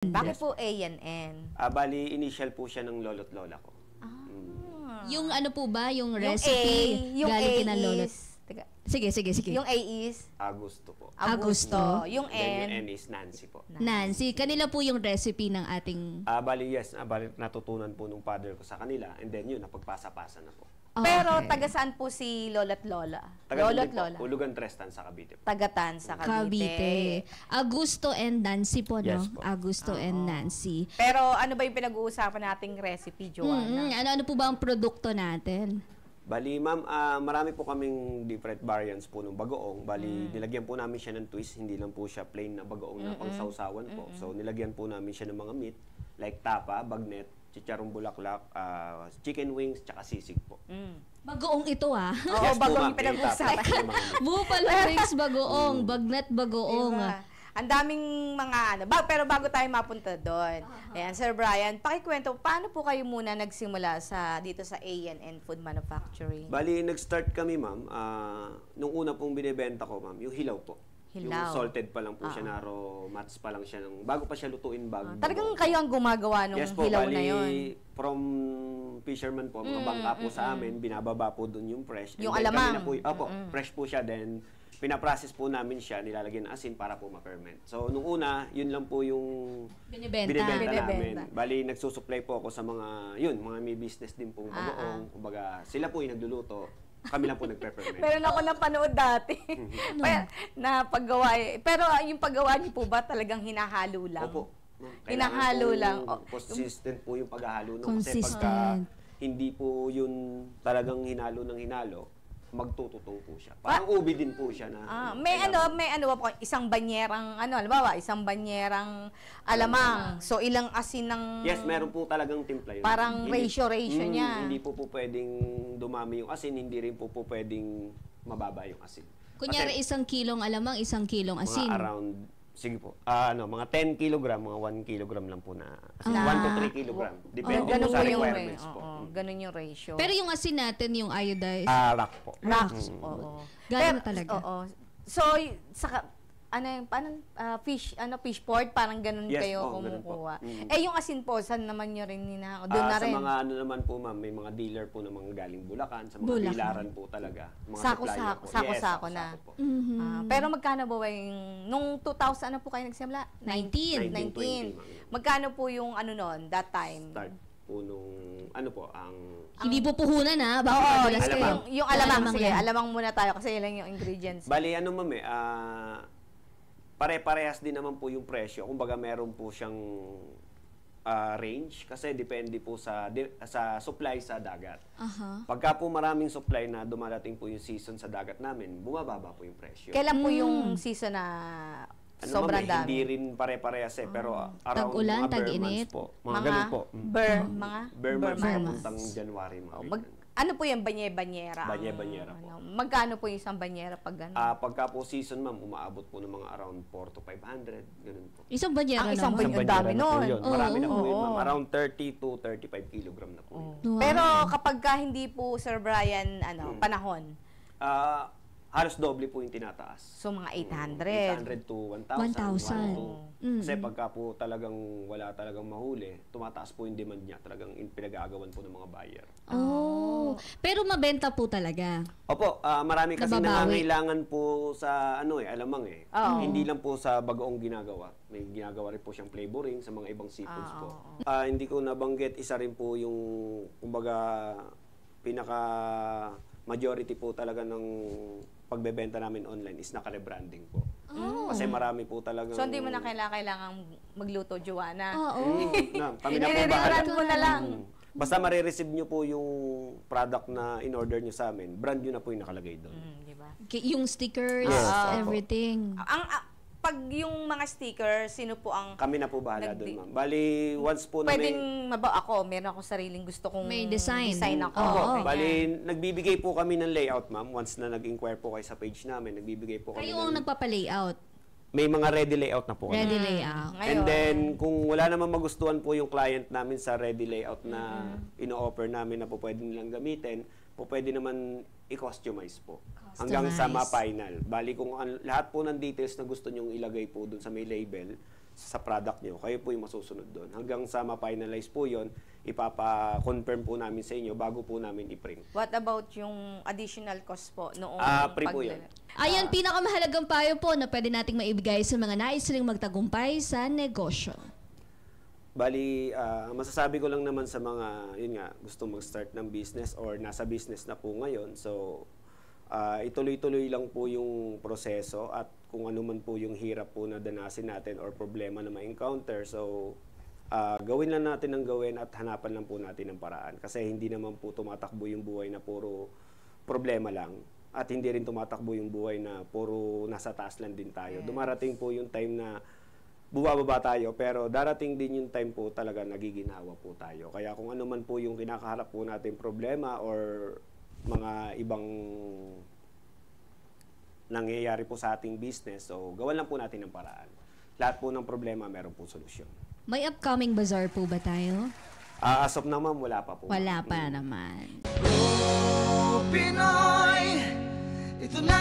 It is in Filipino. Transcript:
Bakit Yes. po A and N? Bali, initial po siya ng lolo't lola ko. Yung ano po ba, yung Yung recipe yung galing A kina lolo? is, teka, Sige. yung A is Agusto po. Agusto. Yung Then N, yung N is Nancy po. Nancy, kanila po yung recipe ng ating... Bali, yes. Bali, natutunan po nung father ko sa kanila. And then yun, napagpasa-pasa na po. Pero Okay. taga saan po si lolo't lola? Taga Lolo't po, lola. Ulugan Trestan sa Cavite po. Tagatan sa Cavite. Agusto and Nancy po, no? Yes po. Agusto and Nancy. Pero ano ba yung pinag-uusapan nating recipe, Joanna? Ano po ba ang produkto natin? Bali, ma'am, marami po kaming different variants po ng bagoong. Bali, nilagyan po namin siya ng twist. Hindi lang po siya plain na bagoong na pangsawsawan po. So, nilagyan po namin siya ng mga meat like tapa, bagnet, chicharong bulaklak, chicken wings, tsaka sisig po. Bagoong ito ah. Oo, Yes po, bagong ma'am. pinag-uusapan. Yung tapa, yung mga meat. Buffalo wings bagoong, bagnet bagoong. Diba? Ang daming mga ano. Pero bago tayo mapunta doon, ayan, Sir Brian, pakikwento, paano po kayo muna nagsimula dito sa A&N Food Manufacturing? Bali, nag-start kami, ma'am. Nung una pong binibenta ko, ma'am, yung hilaw po. Hilaw. Yung salted pa lang po siya, naro mats pa lang siya. Bago pa siya lutuin, bago. Talagang kayo ang gumagawa ng Yes po, hilaw bali, na yon. from fisherman po, mga bangka po sa amin, binababa po dun yung fresh. And Yung then kami alamang. na po, fresh po siya, then pinaprocess po namin siya, nilalagyan ng asin para po ma-ferment. So, nung una, yun lang po yung Binibenta. namin. Bali, nagsusupply po ako sa mga, mga may business din pong bagoong. Kumbaga, sila po yung nagluluto, kami lang po nagpe-ferment. Meron ako napanood dati na paggawa. Pero yung paggawa niyo po ba talagang hinahalo lang? Opo. Hinahalo Kailangan lang. pong consistent po yung paghahalo. No? Kasi Consistent. pagka hindi po yun talagang hinalo ng hinalo, magtututong po siya. Parang ubi din po siya na. may ano ba po, isang banyerang, halimbawa, isang banyerang alamang. So, ilang asin ng... Yes, meron po talagang timpla yun. Parang ratio niya. Hindi po pwedeng dumami yung asin, hindi rin po pwedeng mababa yung asin. Kunyari, Kasi 1 kilong alamang, 1 kilong asin. mga around, sige po, mga 10 kilogram, mga 1 kilogram lang po na asin. 1 to 3 kilogram. Depende po ganun sa yung requirements po. ganun yung ratio. Pero yung asin natin, yung iodized, Rock po. Rocks, oo. Gano'n talaga. Oo. So, fish port, parang ganun Yes kayo po, ganun po. kumukuha. Yung asin po, saan naman nyo rin ninako? Doon na Sa rin. mga naman po, ma'am, may mga dealer po na mga galing Bulacan, sa mga Bulacan. bilaran po talaga. Mga supplier po. Sako-sako Yes, na. sako-sako po. Pero magkano ba yung, nung 2000, ano po kayo nagsimula? 19. 1920, 19. ma'am. Magkano po yung noon, that time? Start po nung, ang Hindi po puhunan ha, baka Oo, madulas alamang. kayo. yung alamang, sige, yan. alamang muna tayo kasi yun lang yung ingredients. Bali, ma'am pare-parehas din naman po yung presyo. Kumbaga, meron po siyang range kasi depende po sa supply sa dagat. Aha. Pagka po maraming supply na dumadating po yung season sa dagat namin, bumababa po yung presyo. Kailan po yung season na sobrang ma'am, dami? hindi rin pare-parehas pero around Tag-ulan, mga bare tag-init? months po. Mga ganun po. Bare Months months. papuntang January. Ano po yung banye-banyera? Banye-banyera po. Magkano po yung isang banyera pag gano'n? Pagka po season, ma'am, umaabot po ng mga around 4 to 500. Ganun po. Isang banyera Ang isang naman. banyera. dami na po nun. yun. Marami na po yun, Oo. ma'am. Around 30 to 35 kilogram na po yun. Wow. Pero kapag ka hindi po, Sir Brian, panahon, Halos doble po yung tinataas. so mga 800. 800 to 1,000. 1,000. Kasi pagka po talagang wala talagang mahuli, tumataas po yung demand niya. Talagang pinag-aagawan po ng mga buyer. Oh. Pero mabenta po talaga. Opo, marami kasi Nababawi. nangangailangan po sa alamang Oo. Hindi lang po sa bagoong ginagawa. May ginagawa rin po siyang flavoring sa mga ibang seafoods po. Hindi ko nabanggit, isa rin po yung kumbaga pinaka majority po talaga ng pagbebenta namin online is naka-rebranding po. Kasi marami po talagang So hindi mo na kailangan magluto, Joanna. Oo. kami na po bahala. I-rebrand mo na lang. Basta marireceive nyo po yung product na in-order nyo sa amin, brand nyo na po yung nakalagay doon. Di ba? Yung stickers, Yes, everything. Pag yung mga sticker, sino po ang Kami na po bahala doon, ma'am. Bali, once po na pwedeng meron ako sariling gusto kong May design. ako. Oo. ganyan. Bali, nagbibigay po kami ng layout, ma'am. Once na nag-inquire po kayo sa page namin, nagbibigay po kami Kayo ang nagpapa-layout. may mga ready layout na po kami. Ready layout. Ngayon, And then, kung wala naman magustuhan po yung client namin sa ready layout na ino-offer namin na po pwede nilang gamitin, po pwede naman i-customize po. Hanggang sa Customize. ma-final. Bali, kung lahat po ng details na gusto nyong ilagay po dun sa may label, sa product nyo, kayo po yung masusunod doon. Hanggang sa ma-finalize po yon, ipapa-confirm po namin sa inyo bago po namin i-print. What about yung additional cost po noong Free po yan. Ayan, pinakamahalagang payo po na pwede nating maibigay sa mga nais ring magtagumpay sa negosyo. Bali, masasabi ko lang naman sa mga, yun nga, gusto mag-start ng business or nasa business na po ngayon. So, ituloy-tuloy lang po yung proseso at kung ano man po yung hirap po na danasin natin or problema na ma-encounter. So, gawin lang natin ang gawin at hanapan lang po natin ng paraan. Kasi hindi naman po tumatakbo yung buhay na puro problema lang. At hindi rin tumatakbo yung buhay na puro nasa taas lang din tayo. Dumarating po yung time na bumababa tayo, pero darating din yung time po talaga nagiginhawa po tayo. Kaya kung ano man po yung kinakaharap po natin problema or mga ibang nangyayari po sa ating business, so gawan lang po natin ng paraan. Lahat po ng problema meron po solusyon. May upcoming bazaar po ba tayo? As of now, ma'am, wala pa po. Wala pa naman. Pinoy, ito na